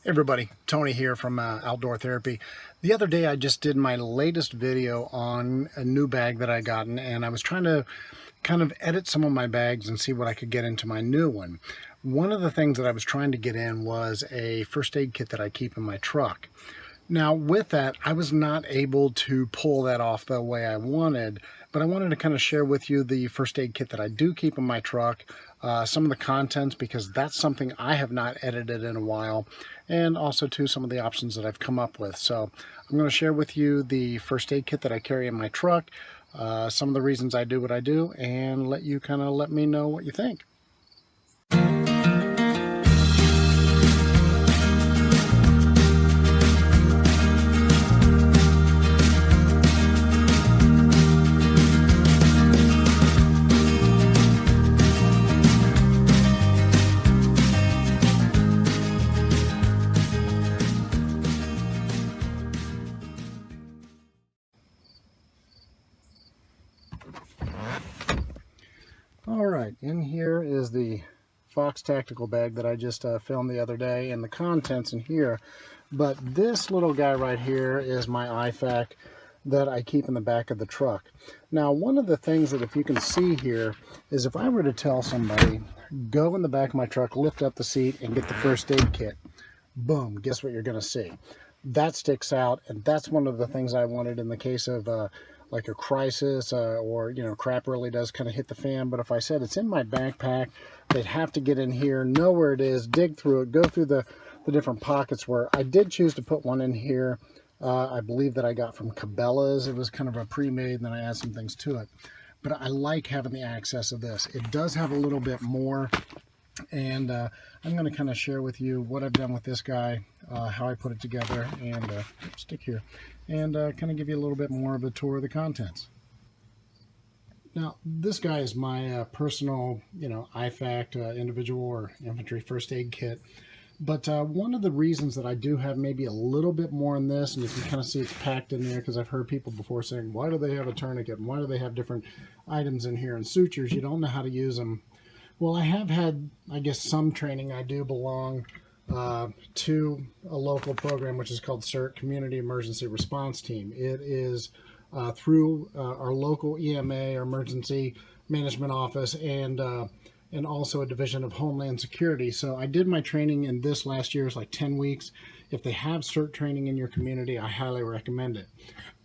Hey everybody, Tony here from Outdoor Therapy. The other day I just did my latest video on a new bag that I gotten, and I was trying to kind of edit some of my bags and see what I could get into my new one. One of the things that I was trying to get in was a first aid kit that I keep in my truck. Now with that, I was not able to pull that off the way I wanted, but I wanted to kind of share with you the first aid kit that I do keep in my truck, some of the contents, because that's something I have not edited in a while, and also too some of the options that I've come up with. So I'm going to share with you the first aid kit that I carry in my truck, some of the reasons I do what I do, and let you kind of let me know what you think. All right, in here is the Fox tactical bag that I just filmed the other day, and the contents in here. But this little guy right here is my IFAC that I keep in the back of the truck. Now, one of the things that, if you can see here, is if I were to tell somebody, go in the back of my truck, lift up the seat, and get the first aid kit, boom, guess what you're going to see? That sticks out, and that's one of the things I wanted in the case of like a crisis, or, you know, crap really does kind of hit the fan. But if I said it's in my backpack, they'd have to get in here, know where it is, dig through it, go through the different pockets. Where I did choose to put one in here, I believe that I got from Cabela's. It was kind of a pre-made, and then I added some things to it. But I like having the access of this. It does have a little bit more, and I'm going to kind of share with you what I've done with this guy, how I put it together, and stick here, and kind of give you a little bit more of a tour of the contents. Now, this guy is my personal, IFAC individual or infantry first aid kit. But one of the reasons that I do have maybe a little bit more in this, and you can kind of see it's packed in there, because I've heard people before saying, why do they have a tourniquet, and why do they have different items in here and sutures? You don't know how to use them. Well, I have had, I guess, some training. I do belong to a local program which is called CERT, Community Emergency Response Team. It is through our local EMA, or Emergency Management Office, and also a division of Homeland Security. So I did my training in this last year. It's like 10 weeks. If they have CERT training in your community, I highly recommend it.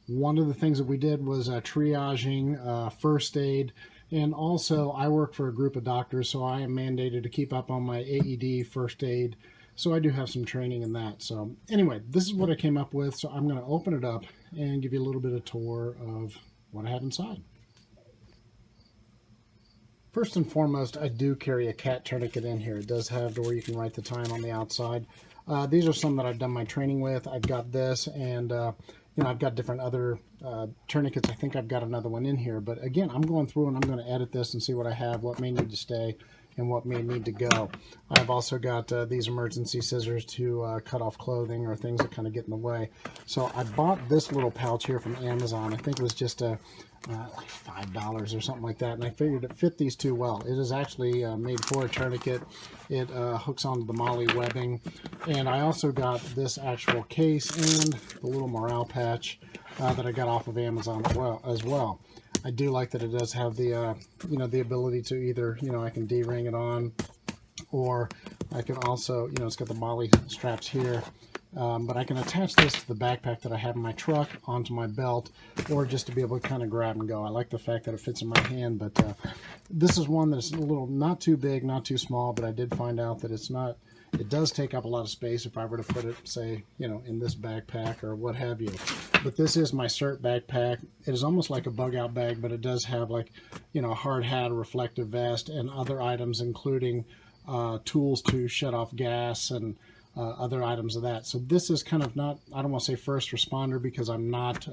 One of the things that we did was triaging, first aid, and also I work for a group of doctors, so I am mandated to keep up on my AED first aid. So I do have some training in that. So anyway, this is what I came up with. So I'm going to open it up and give you a little bit of tour of what I have inside. First and foremost, I do carry a cat tourniquet in here. It does have to where you can write the time on the outside. These are some that I've done my training with. I've got this, and I've got different other tourniquets. I think I've got another one in here. But again, I'm going through and I'm going to edit this and see what I have, what may need to stay, and what may need to go. I've also got these emergency scissors to cut off clothing or things that kind of get in the way. So I bought this little pouch here from Amazon. I think it was just like $5 or something like that, and I figured it fit these two well. It is actually made for a tourniquet. It hooks onto the MOLLE webbing, and I also got this actual case and the little morale patch that I got off of Amazon as well. I do like that it does have the the ability to either, I can D-ring it on, or I can also, it's got the MOLLE straps here. But I can attach this to the backpack that I have in my truck onto my belt, or just to be able to kind of grab and go. I like the fact that it fits in my hand, but this is one that's a little, not too big, not too small, but I did find out that it does take up a lot of space if I were to put it, say, in this backpack or what have you. But this is my CERT backpack. It is almost like a bug out bag, but it does have, like, a hard hat, a reflective vest, and other items, including tools to shut off gas and other items of that. So this is kind of not, I don't want to say first responder, because I'm not,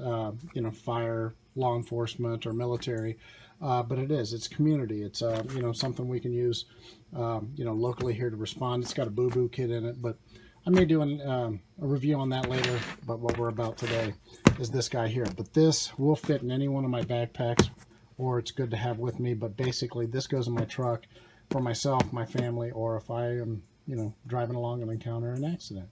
fire, law enforcement, or military, but it's community. It's, something we can use, locally here to respond. It's got a boo-boo kit in it, but I may do a review on that later. But what we're about today is this guy here. But this will fit in any one of my backpacks, or it's good to have with me. But basically, this goes in my truck for myself, my family, or if I am, driving along and encounter an accident.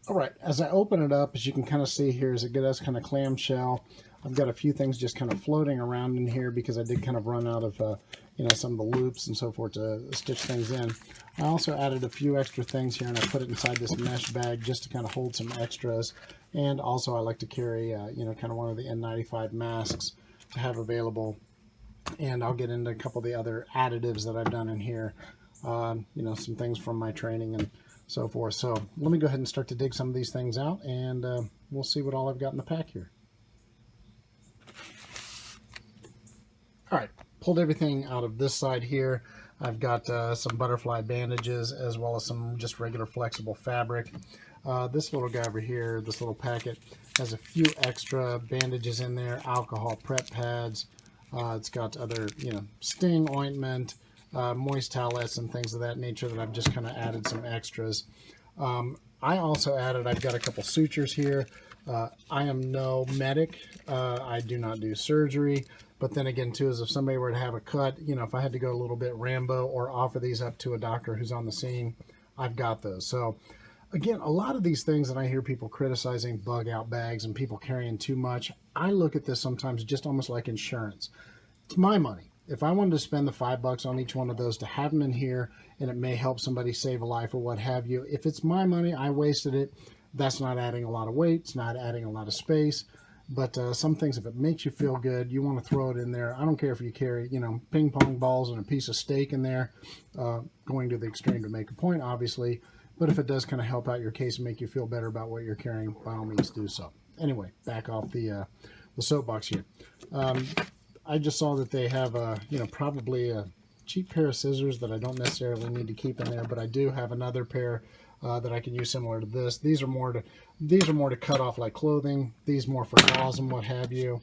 All right, as I open it up, as you can kind of see here, is it does kind of clamshell. I've got a few things just kind of floating around in here because I did kind of run out of, some of the loops and so forth to stitch things in. I also added a few extra things here, and I put it inside this mesh bag just to kind of hold some extras. And also I like to carry, kind of one of the N95 masks to have available. And I'll get into a couple of the other additives that I've done in here, some things from my training and so forth. So let me go ahead and start to dig some of these things out, and we'll see what all I've got in the pack here. All right, pulled everything out of this side here. I've got some butterfly bandages as well as some just regular flexible fabric. This little guy over here, this little packet, has a few extra bandages in there, alcohol prep pads. It's got other, sting ointment, moist towelettes and things of that nature that I've just kind of added some extras. I also added, I've got a couple sutures here. I am no medic. I do not do surgery. But then again, too, is if somebody were to have a cut, if I had to go a little bit Rambo or offer these up to a doctor who's on the scene, I've got those. So again, a lot of these things that I hear people criticizing bug out bags and people carrying too much, I look at this sometimes just almost like insurance. It's my money. If I wanted to spend the $5 on each one of those to have them in here, and it may help somebody save a life or what have you, if it's my money, I wasted it. That's not adding a lot of weight. It's not adding a lot of space. But some things, if it makes you feel good, you want to throw it in there. I don't care if you carry, ping pong balls and a piece of steak in there, going to the extreme to make a point, obviously. But if it does kind of help out your case and make you feel better about what you're carrying, by all means do so. Anyway, back off the soapbox here. I just saw that they have, probably a cheap pair of scissors that I don't necessarily need to keep in there, but I do have another pair that I can use similar to this. These are more to cut off like clothing. These more for gauze and what have you.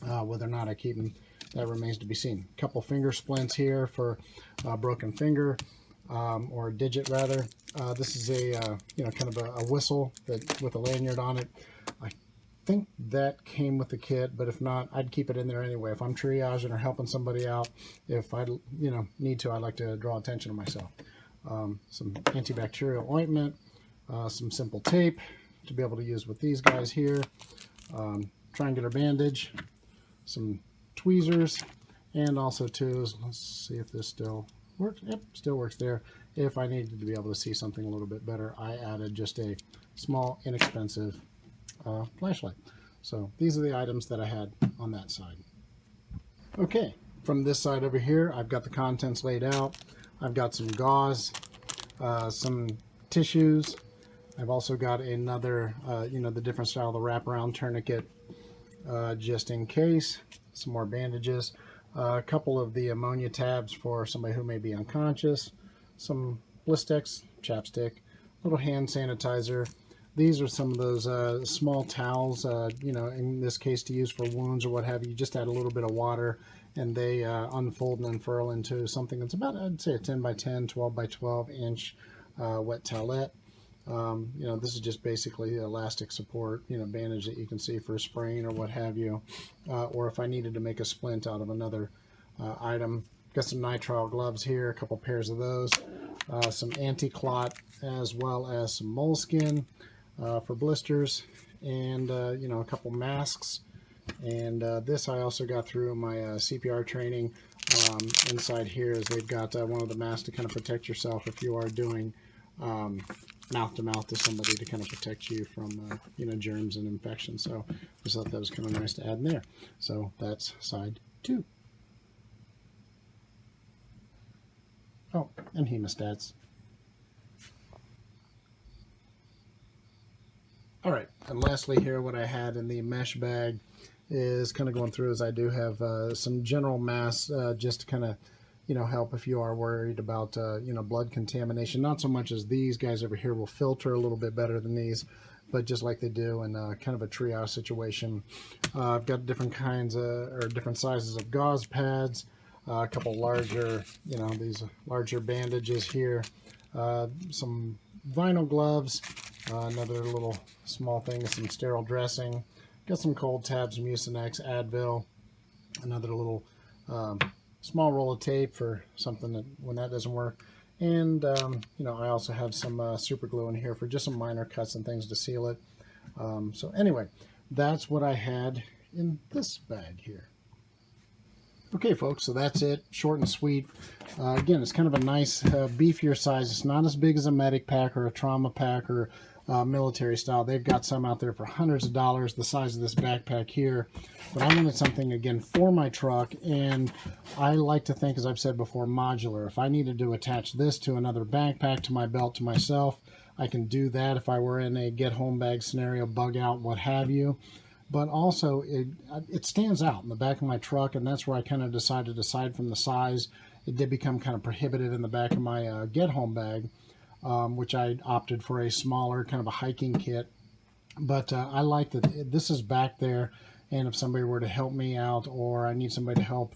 Whether or not I keep them, that remains to be seen. A couple finger splints here for broken finger, or a digit rather. This is a kind of a whistle that with a lanyard on it. I think that came with the kit, but if not, I'd keep it in there anyway. If I'm triaging or helping somebody out, if I need to, I like to draw attention to myself. Some antibacterial ointment, some simple tape to be able to use with these guys here, triangular bandage, some tweezers, and also too, let's see if this still works. Yep, still works there. If I needed to be able to see something a little bit better, I added just a small, inexpensive flashlight. So these are the items that I had on that side. Okay, from this side over here, I've got the contents laid out. I've got some gauze, some tissues. I've also got another, the different style of the wraparound tourniquet, just in case. Some more bandages. A couple of the ammonia tabs for somebody who may be unconscious. Some Blistex chapstick, little hand sanitizer. These are some of those small towels, in this case to use for wounds or what have you. Just add a little bit of water and they unfold and unfurl into something that's about, I'd say, a 10 by 10, 12 by 12 inch wet towelette. This is just basically the elastic support, bandage that you can see for spraying or what have you. Or if I needed to make a splint out of another item. Got some nitrile gloves here, a couple pairs of those. Some anti-clot as well as some moleskin for blisters. And, a couple masks. And this I also got through my CPR training. Inside here is they've got one of the masks to kind of protect yourself if you are doing mouth to mouth to somebody to kind of protect you from germs and infections. So I just thought that was kind of nice to add in there. So that's side 2. Oh, and hemostats. All right, and lastly here, what I had in the mesh bag is kind of going through is I do have some general masks just to kind of help if you are worried about blood contamination. Not so much as these guys over here will filter a little bit better than these, but just like they do in kind of a triage situation. I've got different kinds or different sizes of gauze pads, a couple larger, these larger bandages here, some vinyl gloves, another little small thing is some sterile dressing. Got some cold tabs, Mucinex, Advil, another little small roll of tape for something that when that doesn't work, And, you know, I also have some super glue in here for just some minor cuts and things to seal it. So anyway, that's what I had in this bag here. Okay, folks, so that's it. Short and sweet. Again, it's kind of a nice, beefier size. It's not as big as a medic pack or a trauma pack or military style. They've got some out there for hundreds of dollars, the size of this backpack here. But I wanted something, again, for my truck, and I like to think, as I've said before, modular. If I needed to attach this to another backpack, to my belt, to myself, I can do that if I were in a get-home bag scenario, bug out, what have you. But also it stands out in the back of my truck, and that's where I kind of decided, aside from the size, it did become kind of prohibitive in the back of my get home bag, which I opted for a smaller kind of a hiking kit. But I like that this is back there, and if somebody were to help me out, or I need somebody to help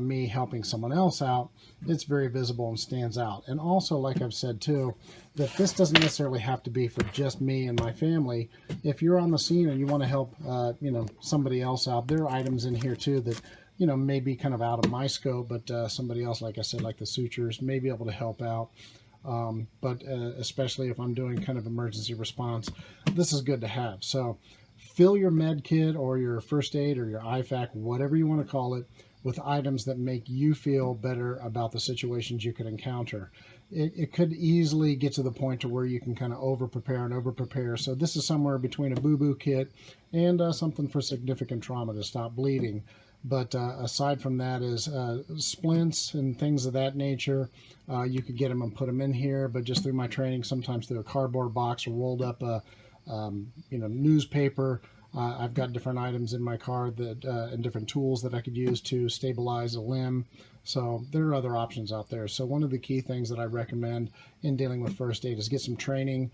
me helping someone else out, it's very visible and stands out. And also, like I've said too, that this doesn't necessarily have to be for just me and my family. If you're on the scene and you want to help you know, somebody else out, there are items in here too that, you know, may be kind of out of my scope, but somebody else, like I said, like the sutures, may be able to help out. But especially if I'm doing kind of emergency response, this is good to have. So fill your med kit or your first aid or your IFAC, whatever you want to call it, with items that make you feel better about the situations you could encounter. It could easily get to the point to where you can kind of over-prepare. So this is somewhere between a boo-boo kit and something for significant trauma to stop bleeding. But aside from that is splints and things of that nature. You could get them and put them in here, but just through my training, sometimes through a cardboard box or rolled up you know, newspaper. I've got different items in my car that and different tools that I could use to stabilize a limb. So there are other options out there. So one of the key things that I recommend in dealing with first aid is get some training,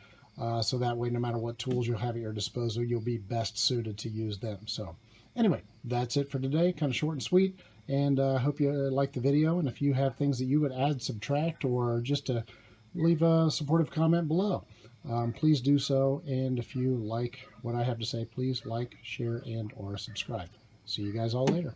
so that way, no matter what tools you'll have at your disposal, you'll be best suited to use them. So anyway, that's it for today. Kind of short and sweet. And I hope you liked the video. And if you have things that you would add, subtract, or just to leave a supportive comment below, please do so. And if you like what I have to say, please like, share, and or subscribe. See you guys all later.